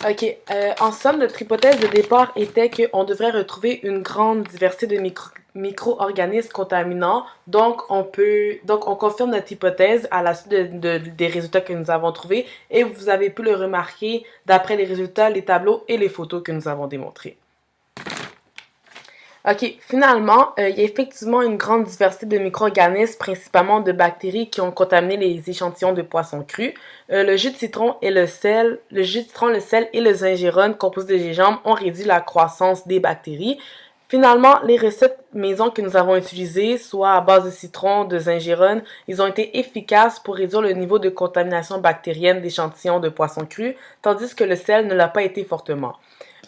OK. En somme, notre hypothèse de départ était qu'on devrait retrouver une grande diversité de micro-organismes contaminants. Donc on confirme notre hypothèse à la suite des résultats que nous avons trouvés. Et vous avez pu le remarquer d'après les résultats, les tableaux et les photos que nous avons démontrés. OK, finalement, il y a effectivement une grande diversité de micro-organismes, principalement de bactéries qui ont contaminé les échantillons de poissons crus. Le jus de citron et le sel, le jus de citron, le sel et le gingembre composés de gingembre ont réduit la croissance des bactéries. Finalement, les recettes maison que nous avons utilisées, soit à base de citron, de gingembre, ils ont été efficaces pour réduire le niveau de contamination bactérienne d'échantillons de poissons crus, tandis que le sel ne l'a pas été fortement.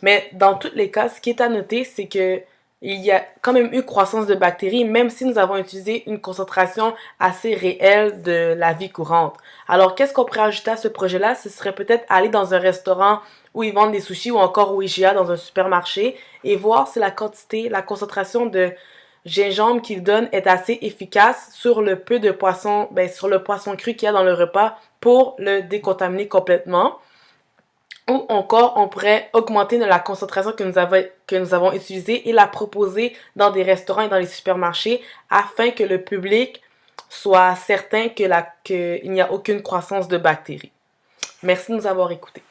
Mais dans tous les cas, ce qui est à noter, c'est que il y a quand même eu croissance de bactéries, même si nous avons utilisé une concentration assez réelle de la vie courante. Alors, qu'est-ce qu'on pourrait ajouter à ce projet-là? Ce serait peut-être aller dans un restaurant où ils vendent des sushis ou encore au IGA dans un supermarché et voir si la quantité, la concentration de gingembre qu'ils donnent est assez efficace sur le peu de poisson, sur le poisson cru qu'il y a dans le repas pour le décontaminer complètement. Ou encore, on pourrait augmenter la concentration que nous avons utilisée et la proposer dans des restaurants et dans les supermarchés afin que le public soit certain qu'il n'y a aucune croissance de bactéries. Merci de nous avoir écoutés.